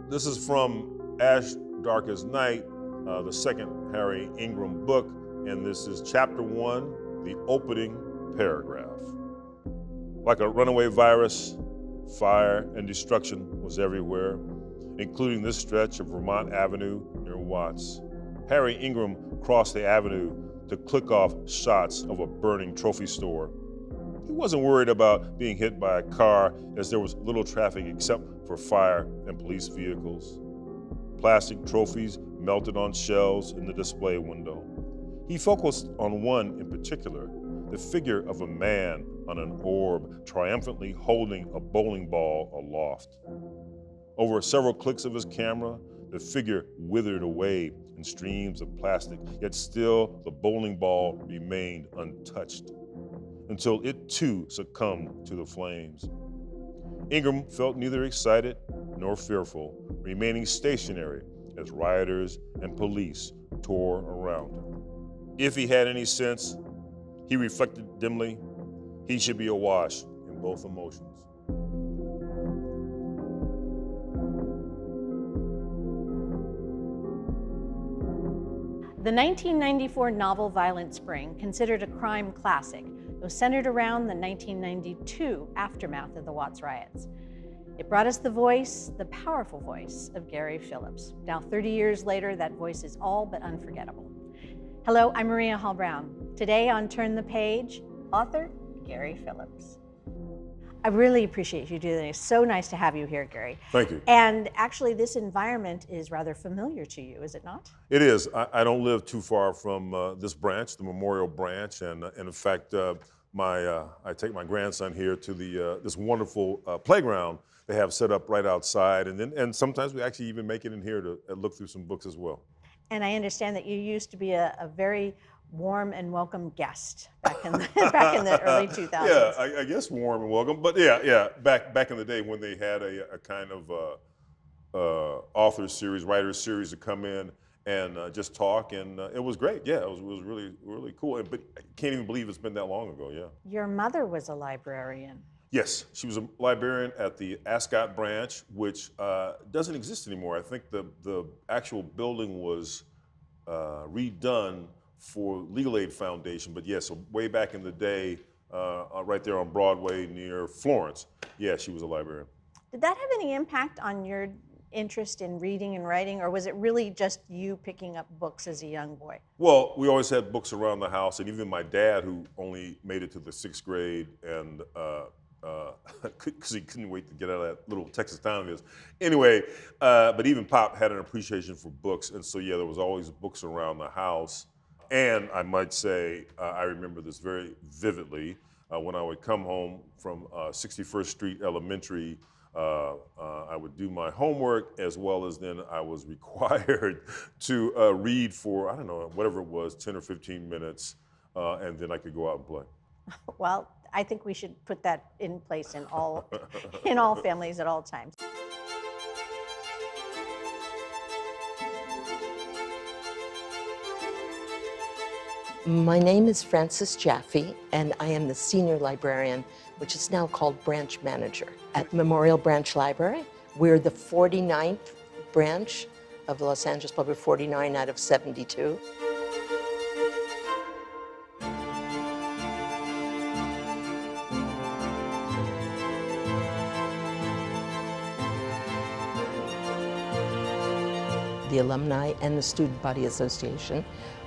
This is from Ash Dark as Night, the second Harry Ingram book, and this is chapter 1, the opening paragraph. Like a runaway virus, fire and destruction was everywhere, including this stretch of Vermont Avenue near Watts. Harry Ingram crossed the avenue to click off shots of a burning trophy store. He wasn't worried about being hit by a car, as there was little traffic except for fire and police vehicles. Plastic trophies melted on shelves in the display window. He focused on one in particular, the figure of a man on an orb triumphantly holding a bowling ball aloft. Over several clicks of his camera, the figure withered away in streams of plastic, yet still the bowling ball remained untouched, until it too succumbed to the flames. Ingram felt neither excited nor fearful, remaining stationary as rioters and police tore around him. If he had any sense, he reflected dimly, he should be awash in both emotions. The 1994 novel Violent Spring, considered a crime classic, was centered around the 1992 aftermath of the Watts riots. It brought us the voice, the powerful voice of Gary Phillips. Now, 30 years later, that voice is all but unforgettable. Hello, I'm Maria Hall Brown. Today on Turn the Page, author Gary Phillips. I really appreciate you doing this. So nice to have you here, Gary. Thank you. And actually, this environment is rather familiar to you, is it not? It is. I don't live too far from this branch, the Memorial Branch, and in fact, I take my grandson here to this wonderful playground they have set up right outside, and sometimes we actually even make it in here to look through some books as well. And I understand that you used to be a very warm and welcome guest back in the early 2000s. Yeah, I guess warm and welcome, but yeah, back in the day when they had a kind of author series, writer series to come in and just talk, and it was great. Yeah, it was really, really cool. But I can't even believe it's been that long ago. Yeah. Your mother was a librarian. Yes, she was a librarian at the Ascot branch, which doesn't exist anymore. I think the actual building was redone for Legal Aid Foundation, but yeah, so way back in the day, right there on Broadway near Florence, yeah, she was a librarian. Did that have any impact on your interest in reading and writing, or was it really just you picking up books as a young boy? Well, we always had books around the house, and even my dad, who only made it to the 6th grade, and because he couldn't wait to get out of that little Texas town it is. Anyway, but even Pop had an appreciation for books, and so yeah, there was always books around the house. And I might say, I remember this very vividly, when I would come home from 61st Street Elementary, I would do my homework, as well as then I was required to read for, I don't know, whatever it was, 10 or 15 minutes, and then I could go out and play. Well, I think we should put that in place in all families at all times. My name is Frances Jaffe, and I am the senior librarian, which is now called branch manager at Memorial Branch Library. We're the 49th branch of Los Angeles Public, 49 out of 72. The alumni and the Student Body Association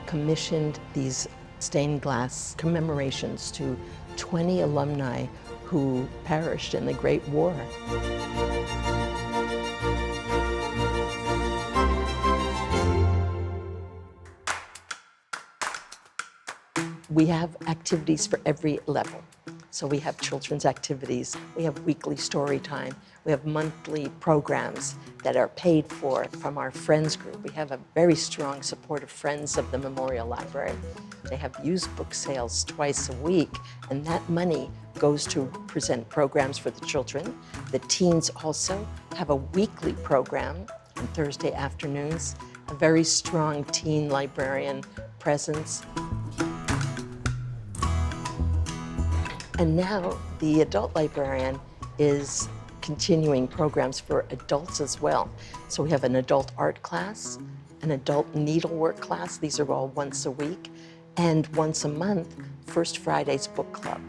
commissioned these stained glass commemorations to 20 alumni who perished in the Great War. We have activities for every level. So we have children's activities, we have weekly story time, we have monthly programs that are paid for from our Friends group. We have a very strong support of Friends of the Memorial Library. They have used book sales twice a week, and that money goes to present programs for the children. The teens also have a weekly program on Thursday afternoons, a very strong teen librarian presence. And now the adult librarian is continuing programs for adults as well. So we have an adult art class, an adult needlework class. These are all once a week. And once a month, First Friday's book club.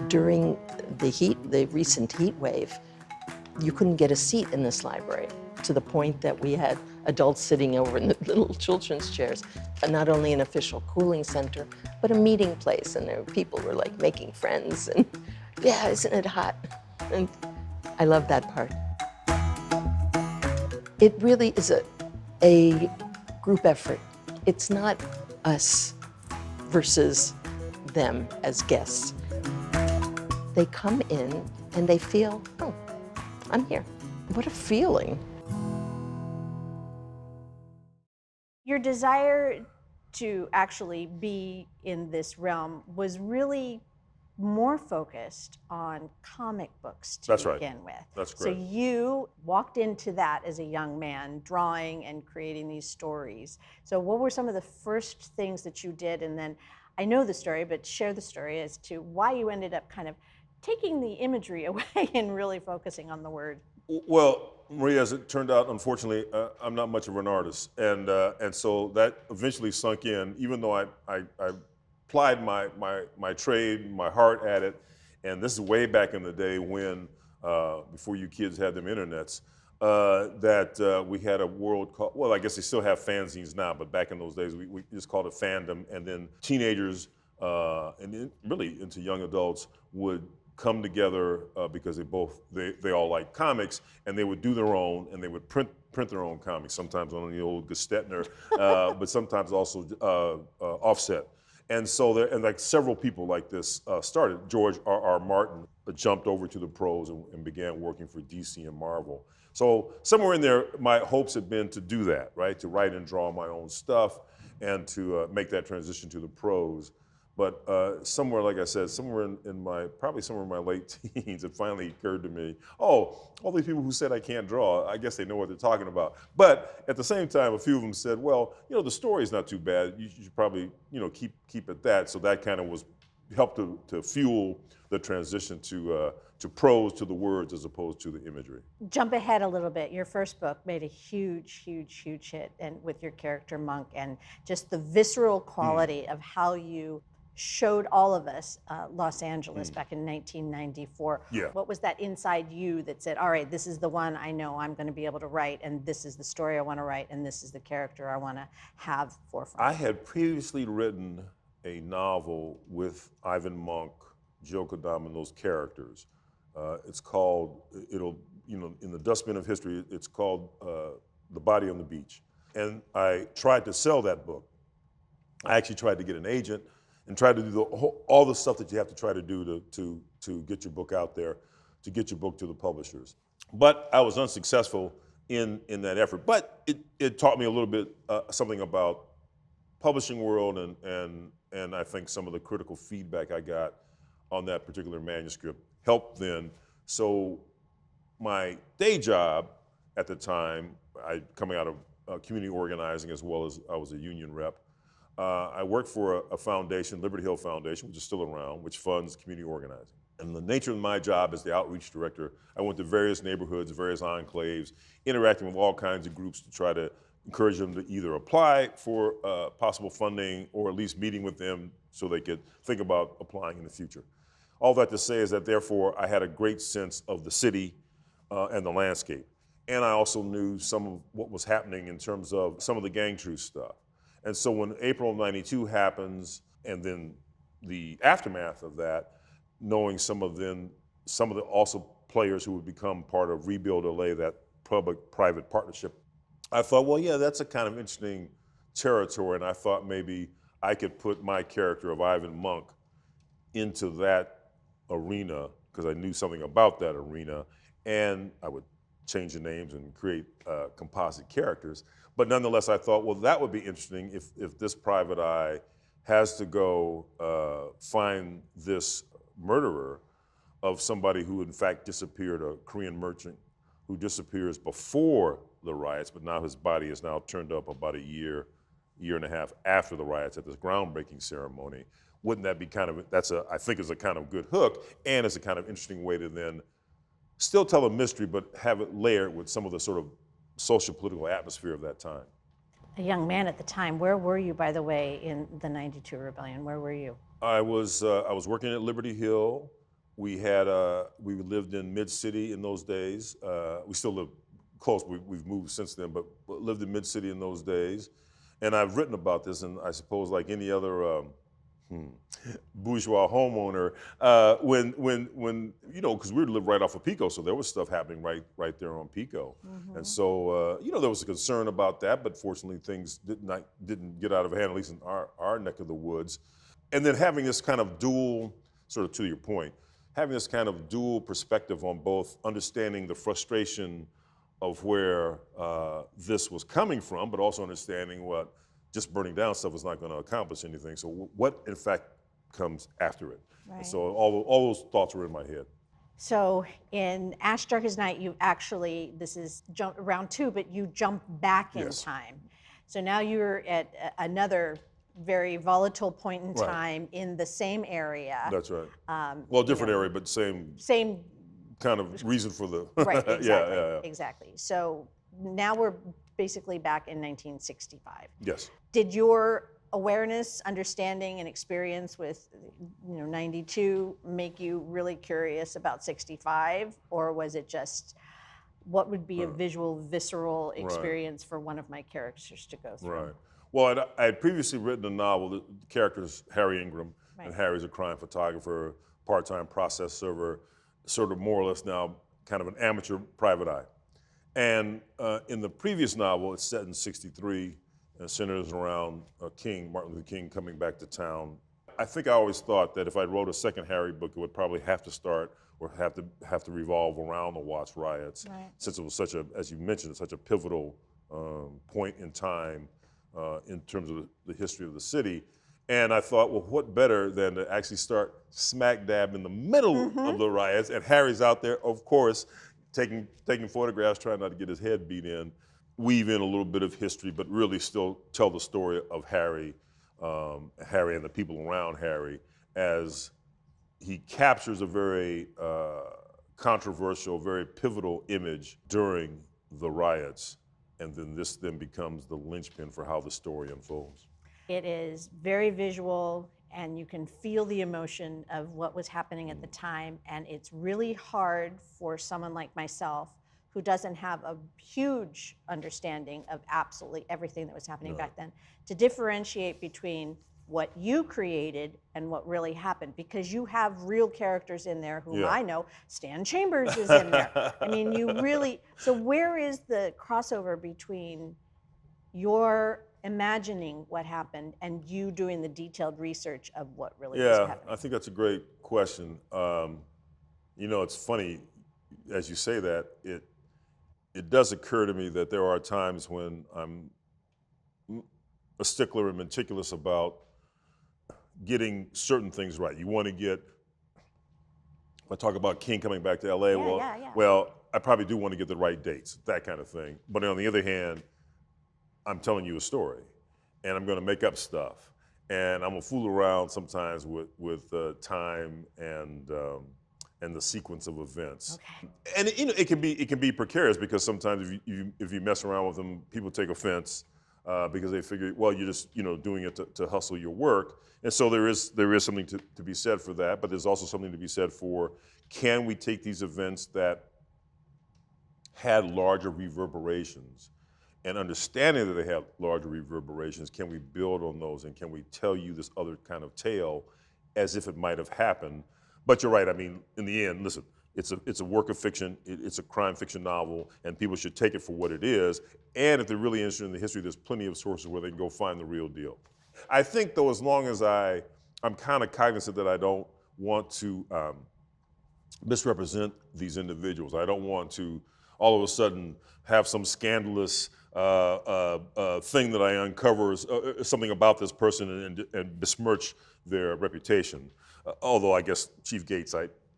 During the recent heat wave, you couldn't get a seat in this library, to the point that we had adults sitting over in the little children's chairs. Not only an official cooling center, but a meeting place, and people were like making friends, and yeah, isn't it hot? And I love that part. It really is a group effort. It's not us versus them as guests. They come in and they feel, oh, I'm here. What a feeling. Your desire to actually be in this realm was really more focused on comic books to That's right. begin with. That's So correct. you walked into that as a young man, drawing and creating these stories. So what were some of the first things that you did? And then I know the story, but share the story as to why you ended up kind of taking the imagery away and really focusing on the word. Well, Maria, as it turned out, unfortunately, I'm not much of an artist, and so that eventually sunk in. Even though I applied my trade, my heart at it, and this is way back in the day when before you kids had them internets, that we had a world called, well, I guess they still have fanzines now, but back in those days we just called it fandom, and then teenagers and then really into young adults would come together because they all like comics, and they would do their own, and they would print their own comics, sometimes on the old Gestetner, but sometimes also offset. And so and like several people like this started. George R.R. Martin jumped over to the prose and began working for DC and Marvel. So somewhere in there, my hopes had been to do that, right? To write and draw my own stuff and to make that transition to the prose. But somewhere, like I said, probably somewhere in my late teens, it finally occurred to me, oh, all these people who said I can't draw, I guess they know what they're talking about. But at the same time, a few of them said, well, the story's not too bad. You should probably, keep at that. So that kind of helped to fuel the transition to prose, to the words, as opposed to the imagery. Jump ahead a little bit. Your first book made a huge, huge, huge hit, and with your character Monk, and just the visceral quality of how you showed all of us Los Angeles back in 1994. Yeah. What was that inside you that said, all right, this is the one I know I'm going to be able to write, and this is the story I want to write, and this is the character I want to have forefront? I had previously written a novel with Ivan Monk, Joe Kodama, and those characters. It's called, in the dustbin of history, it's called The Body on the Beach. And I tried to sell that book. I actually tried to get an agent and tried to do all the stuff that you have to try to do to get your book out there, to get your book to the publishers. But I was unsuccessful in that effort. But it taught me a little bit something about publishing world, and I think some of the critical feedback I got on that particular manuscript helped then. So my day job at the time, coming out of community organizing as well as I was a union rep, I worked for a foundation, Liberty Hill Foundation, which is still around, which funds community organizing. And the nature of my job as the outreach director, I went to various neighborhoods, various enclaves, interacting with all kinds of groups to try to encourage them to either apply for possible funding or at least meeting with them so they could think about applying in the future. All that to say is that therefore I had a great sense of the city and the landscape. And I also knew some of what was happening in terms of some of the gang truce stuff. And so when April of '92 happens, and then the aftermath of that, knowing some of the also players who would become part of Rebuild LA, that public-private partnership, I thought, well, yeah, that's a kind of interesting territory, and I thought maybe I could put my character of Ivan Monk into that arena because I knew something about that arena, and I would change the names and create composite characters. But nonetheless, I thought, well, that would be interesting if this private eye has to go find this murderer of somebody who in fact disappeared, a Korean merchant who disappears before the riots, but now his body is now turned up about a year and a half after the riots at this groundbreaking ceremony. wouldn't that be kind of, I think is a kind of good hook, and it's a kind of interesting way to then still tell a mystery, but have it layered with some of the sort of social political atmosphere of that time. A young man at the time. Where were you, by the way, in the '92 rebellion? Where were you? I was working at Liberty Hill. We lived in Mid-City in those days. We still live close. We've moved since then, but lived in Mid-City in those days. And I've written about this, and I suppose like any other bourgeois homeowner, when because we lived right off of Pico, so there was stuff happening right there on Pico, and so there was a concern about that, but fortunately things didn't get out of hand, at least in our neck of the woods. And then having this kind of dual, sort of to your point, having this kind of dual perspective on both understanding the frustration of where this was coming from, but also understanding what just burning down stuff is not going to accomplish anything. So what, in fact, comes after it? Right. And so all those thoughts were in my head. So in Ash Dark as Night, you actually, this is round 2, but you jump back in Yes. time. So now you're at another very volatile point in Right. time in the same area. That's right. Well, different area, but same kind of reason for the Right, exactly, yeah. exactly. So now we're basically back in 1965. Yes. Did your awareness, understanding, and experience with 92 make you really curious about 65, or was it just what would be a visual, visceral experience for one of my characters to go through? Right. Well, I had previously written a novel. The character is Harry Ingram, Right. and Harry's a crime photographer, part-time process server, sort of more or less now kind of an amateur private eye. And in the previous novel, it's set in '63 and centers around Martin Luther King coming back to town. I think I always thought that if I wrote a second Harry book, it would probably have to start or have to revolve around the Watts riots, Right. since it was such a, as you mentioned, such a pivotal point in time in terms of the history of the city. And I thought, well, what better than to actually start smack dab in the middle of the riots, and Harry's out there, of course, taking photographs, trying not to get his head beat in, weave in a little bit of history, but really still tell the story of Harry and the people around Harry, as he captures a very controversial, very pivotal image during the riots, and then this then becomes the linchpin for how the story unfolds. It is very visual, and you can feel the emotion of what was happening at the time, and it's really hard for someone like myself who doesn't have a huge understanding of absolutely everything that was happening back then to differentiate between what you created and what really happened, because you have real characters in there whom I know. Stan Chambers is in there. I mean, you really, so where is the crossover between your imagining what happened and you doing the detailed research of what really was happening? I think that's a great question. It's funny, as you say that, it does occur to me that there are times when I'm a stickler and meticulous about getting certain things right. You want to get, I talk about King coming back to LA, well, I probably do want to get the right dates, that kind of thing. But on the other hand, I'm telling you a story, and I'm going to make up stuff, and I'm gonna fool around sometimes with time and the sequence of events. Okay. And it can be precarious, because sometimes if you mess around with them, people take offense because they figure, well, you're just doing it to hustle your work, and so there is something to be said for that. But there's also something to be said for, can we take these events that had larger reverberations, and understanding that they have larger reverberations, can we build on those, and can we tell you this other kind of tale as if it might have happened? But you're right, I mean, in the end, listen, it's a work of fiction, it's a crime fiction novel, and people should take it for what it is. And if they're really interested in the history, there's plenty of sources where they can go find the real deal. I think, though, as long as I'm kind of cognizant that I don't want to misrepresent these individuals. I don't want to all of a sudden have some scandalous thing that I uncover, something about this person, and besmirch their reputation. Although I guess Chief Gates,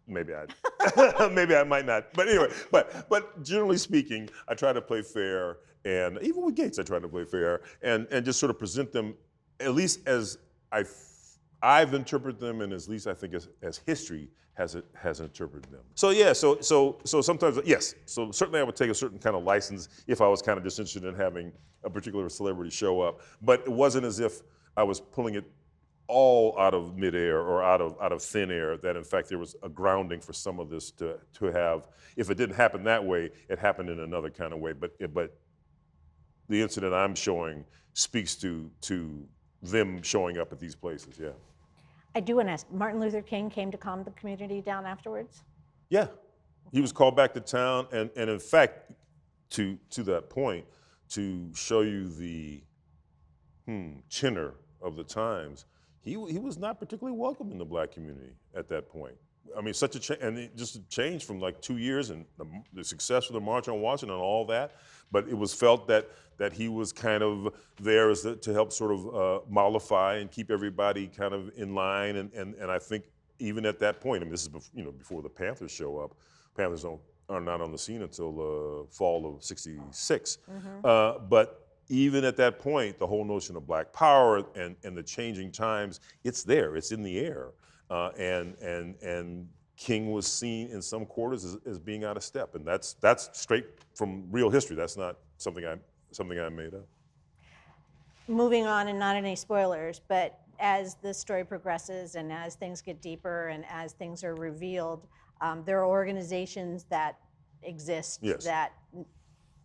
maybe I might not. But anyway, but generally speaking, I try to play fair, and even with Gates, I try to play fair, and just sort of present them at least as I've interpreted them, and at least I think as history has interpreted them. So yeah, so sometimes yes. So certainly I would take a certain kind of license if I was kind of just interested in having a particular celebrity show up. But it wasn't as if I was pulling it all out of midair or out of thin air. That in fact there was a grounding for some of this to have. If it didn't happen that way, it happened in another kind of way. But the incident I'm showing speaks to them showing up at these places. Yeah. I do want to ask, Martin Luther King came to calm the community down afterwards? Yeah, he was called back to town, and in fact, to that point, to show you the chinner of the times, he was not particularly welcome in the black community at that point. I mean, such a change, and just a change from like 2 years and the success of the March on Washington and all that, but it was felt that he was kind of there to help sort of mollify and keep everybody kind of in line, and I think even at that point, I mean, this is before the Panthers show up. Panthers are not on the scene until the fall of '66, but even at that point, the whole notion of black power and the changing times, it's there, it's in the air. And King was seen in some quarters as being out of step, and that's straight from real history. That's not something I made up. Moving on, and not any spoilers, but as the story progresses and as things get deeper and as things are revealed, there are organizations that exist that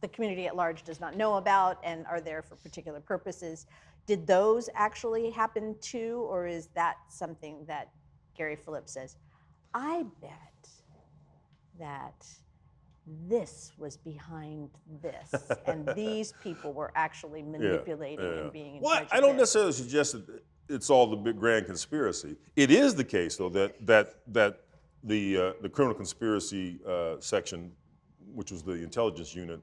the community at large does not know about and are there for particular purposes. Did those actually happen too, or is that something that Gary Phillips says, I bet that this was behind this, and these people were actually manipulating and being in charge of I don't this? necessarily suggest that it's all the big grand conspiracy. It is the case, though, that the criminal conspiracy section, which was the intelligence unit,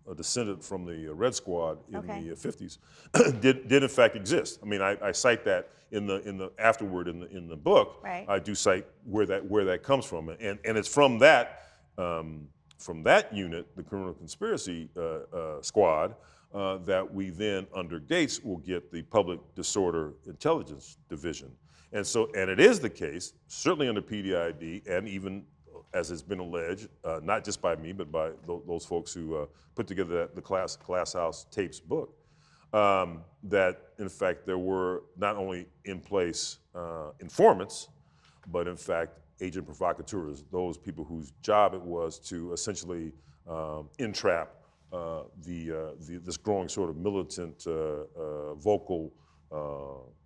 a descendant from the Red Squad in the 50s, did in fact exist. I mean, I cite that in the afterward in the book. Right. I do cite where that comes from, and it's from that unit, the criminal conspiracy squad, that we then under Gates will get the public disorder intelligence division, and it is the case, certainly under PDID, and even as has been alleged, not just by me, but by those folks who put together the Glass House Tapes book, that in fact there were not only in place informants, but in fact agent provocateurs, those people whose job it was to essentially entrap this growing sort of militant vocal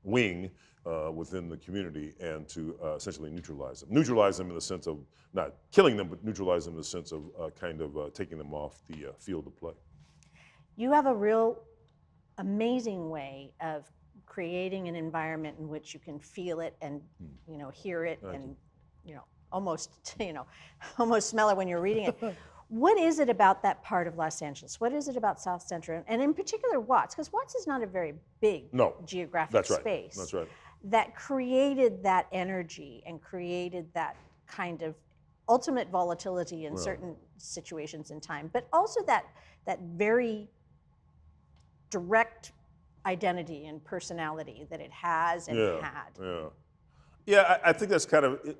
wing within the community, and to essentially neutralize them in the sense of not killing them, but neutralize them in the sense of kind of taking them off the field of play. You have a real amazing way of creating an environment in which you can feel it and hear it and almost smell it when you're reading it. What is it about that part of Los Angeles? What is it about South Central, and in particular Watts? Because Watts is not a very big geographic space. That's right. That created that energy and created that kind of ultimate volatility in certain situations in time, but also that very direct identity and personality that it has and had. Yeah, I think that's kind of it.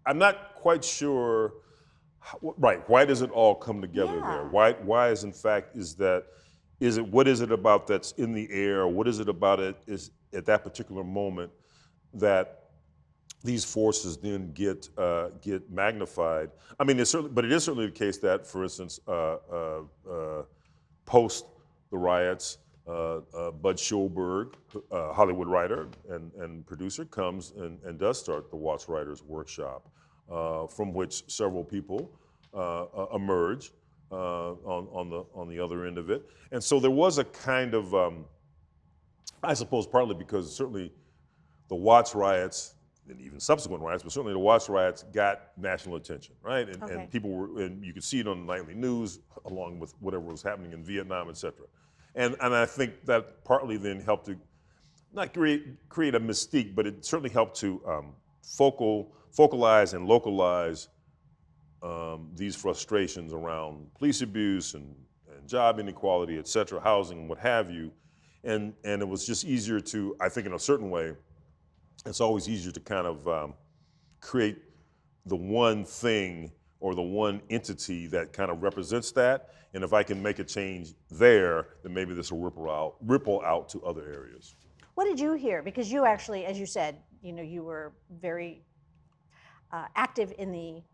I'm not quite sure. Why does it all come together there? Why is in fact what is it about that's in the air? What is it about it is at that particular moment that these forces then get magnified? I mean, but it is certainly the case that, for instance, post the riots, Bud Schulberg, Hollywood writer and producer, comes and does start the Watts Writers Workshop, from which several people emerge on the other end of it. And so there was a kind of, I suppose partly because certainly the Watts riots, and even subsequent riots, but certainly the Watts riots got national attention, right? And people were, and you could see it on the nightly news along with whatever was happening in Vietnam, et cetera. And I think that partly then helped to not create a mystique, but it certainly helped to focalize and localize these frustrations around police abuse and job inequality, et cetera, housing, what have you. and it was just easier to, I think in a certain way, it's always easier to kind of create the one thing or the one entity that kind of represents that. And if I can make a change there, then maybe this will ripple out to other areas. What did you hear? Because you actually, as you said, you were very active in the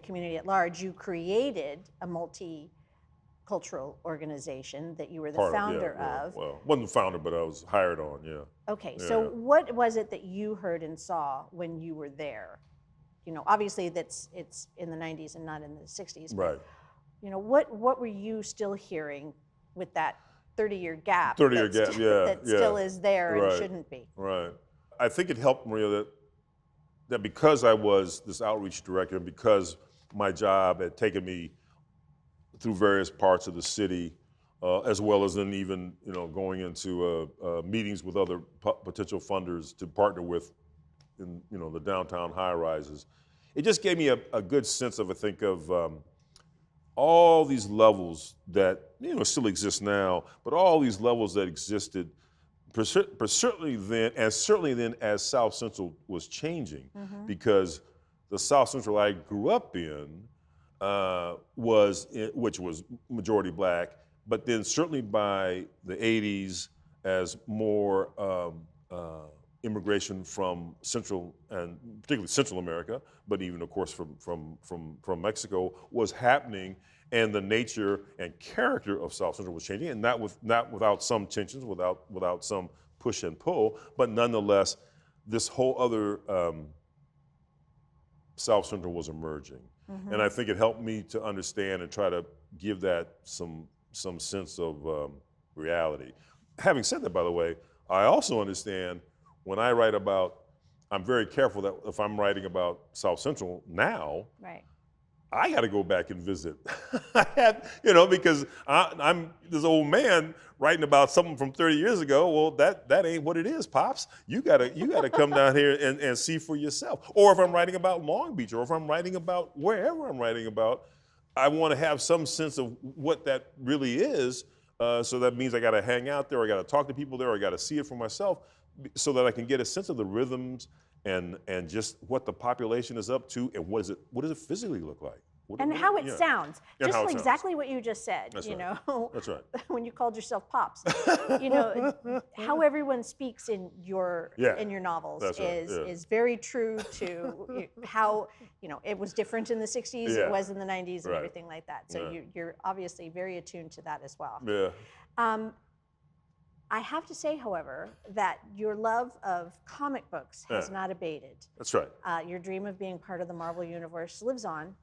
community at large. You created a multicultural organization that you were the founder of. Well, wasn't the founder, but I was hired on, yeah. Okay, so what was it that you heard and saw when you were there? Obviously it's in the 90s and not in the 60s. Right. But, what were you still hearing with that 30-year gap? 30-year gap, that still is there and shouldn't be. Right. I think it helped, Maria, that because I was this outreach director and because my job had taken me through various parts of the city, as well as then even going into meetings with other potential funders to partner with in the downtown high-rises, it just gave me a good sense of, I think, of all these levels that still exist now, but all these levels that existed, certainly then as South Central was changing, because the South Central I grew up in which was majority black, but then certainly by the 80s, as more immigration from Central and particularly Central America, but even of course from Mexico was happening, and the nature and character of South Central was changing, and not without some tensions, without some push and pull, but nonetheless, this whole other South Central was emerging, and I think it helped me to understand and try to give that some sense of reality. Having said that, by the way, I also understand when I write about, I'm very careful that if I'm writing about South Central now, I got to go back and visit. Because I'm this old man writing about something from 30 years ago. Well, that ain't what it is, Pops. You gotta come down here and see for yourself. Or if I'm writing about Long Beach, or if I'm writing about wherever I'm writing about, I want to have some sense of what that really is. So that means I got to hang out there, or I got to talk to people there, or I got to see it for myself, so that I can get a sense of the rhythms and just what the population is up to, and what does it physically look like? How it sounds. And just how it exactly sounds. what you just said. That's That's right. When you called yourself Pops. How everyone speaks in your novels is very true to how it was different in the 60s, it was in the 90s, and everything like that. So you're obviously very attuned to that as well. Yeah. I have to say, however, that your love of comic books has not abated. That's right. Your dream of being part of the Marvel Universe lives on.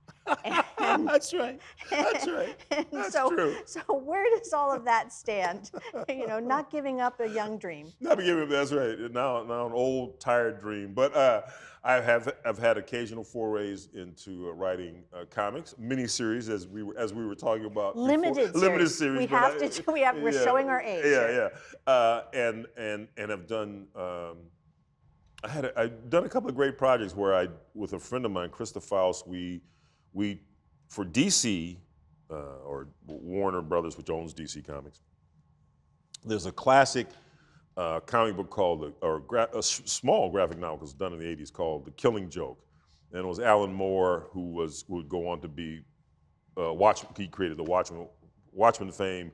That's right. That's right. That's true. So where does all of that stand? Not giving up a young dream. Not giving up. That's right. Now an old, tired dream. But I've had occasional forays into writing comics, miniseries, as we were talking about. Limited series. We're showing our age. Yeah. And I've done. I've done a couple of great projects where with a friend of mine, Krista Faust, we for DC or Warner Brothers, which owns DC Comics. There's a classic comic book called, a small graphic novel, because it's done in the 80s, called The Killing Joke, and it was Alan Moore who would go on to be he created the Watchmen fame,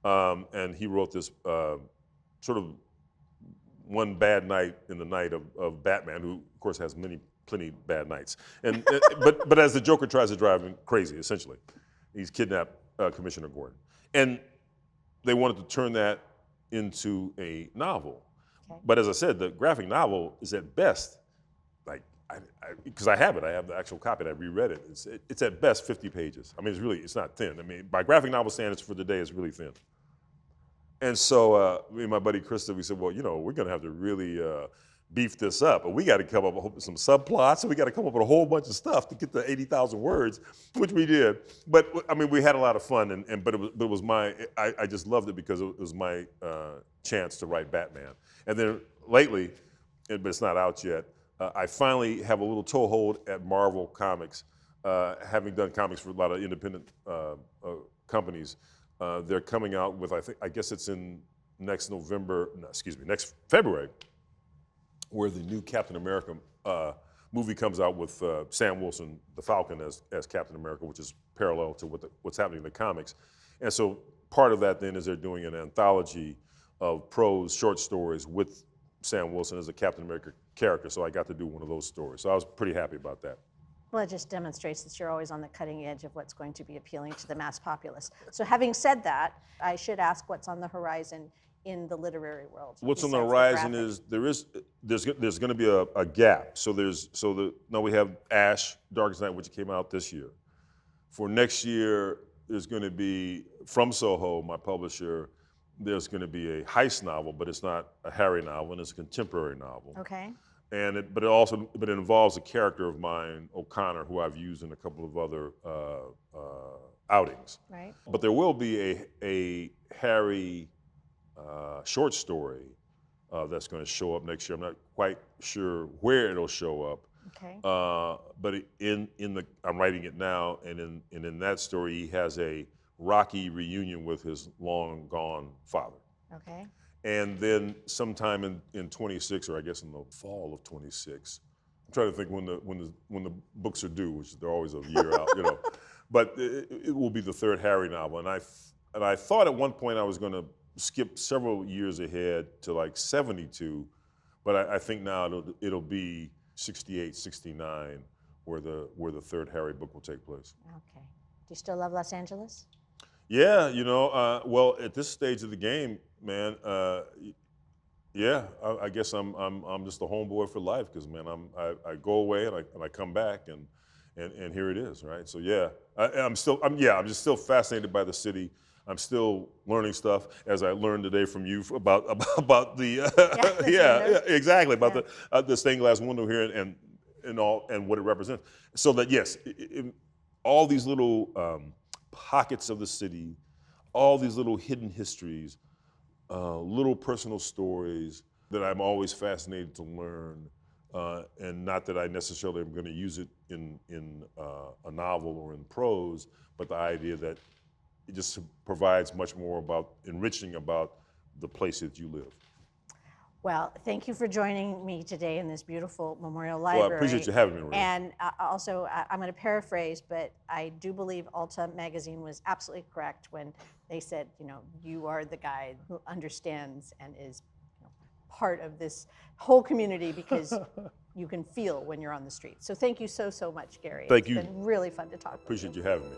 and he wrote this sort of one bad night in the night of Batman, who of course has plenty bad nights, and but as the Joker tries to drive him crazy, essentially, he's kidnapped Commissioner Gordon, and they wanted to turn that into a novel. Okay. But as I said, the graphic novel is at best, because I have the actual copy, and I reread it. It's at best 50 pages. I mean, it's not thin. I mean, by graphic novel standards for today, it's really thin. And so me and my buddy Krista, we said, well, we're gonna have to really beef this up, but we got to come up with some subplots, and we got to come up with a whole bunch of stuff to get the 80,000 words, which we did. But I mean, we had a lot of fun, but it was I just loved it because it was my chance to write Batman. And then lately, but it's not out yet, I finally have a little toehold at Marvel Comics, having done comics for a lot of independent companies. They're coming out with, I guess it's in next next February, where the new Captain America movie comes out with Sam Wilson, the Falcon, as Captain America, which is parallel to what's happening in the comics. And so part of that then is they're doing an anthology of prose short stories with Sam Wilson as a Captain America character. So I got to do one of those stories. So I was pretty happy about that. Well, it just demonstrates that you're always on the cutting edge of what's going to be appealing to the mass populace. So having said that, I should ask what's on the horizon in the literary world. What's on the horizon is there's going to be a gap. So now we have Ash, Darkest Night, which came out this year. For next year, there's going to be, from Soho, my publisher, there's going to be a heist novel, but it's not a Harry novel, and it's a contemporary novel. Okay. But it involves a character of mine, O'Connor, who I've used in a couple of other outings. Right. But there will be a Harry short story that's going to show up next year. I'm not quite sure where it'll show up. Okay. But I'm writing it now, and in that story, he has a rocky reunion with his long gone father. Okay. And then sometime in 26, or I guess in the fall of 26, I'm trying to think when the books are due, which they're always a year out, you know. But it will be the third Harry novel, and I thought at one point I was going to skip several years ahead to like 72, but I think now it'll be 68, 69, where the third Harry book will take place. Okay. Do you still love Los Angeles? Yeah, well, at this stage of the game, man, yeah, I guess I'm just a homeboy for life, because man, I go away and I come back and here it is, right? So yeah, I'm just still fascinated by the city. I'm still learning stuff, as I learned today from you about the exactly, about the stained glass window here and what it represents. So that yes, all these little pockets of the city, all these little hidden histories, little personal stories that I'm always fascinated to learn, and not that I necessarily am going to use it in a novel or in prose, but the idea that it just provides much more about enriching about the place that you live. Well, thank you for joining me today in this beautiful memorial library. Well, I appreciate you having me, Maria. And also, I'm going to paraphrase, but I do believe Alta magazine was absolutely correct when they said, you are the guy who understands and is part of this whole community, because you can feel when you're on the street. So thank you so much, Gary. Thank you. It's been really fun to talk with you. Appreciate you having me.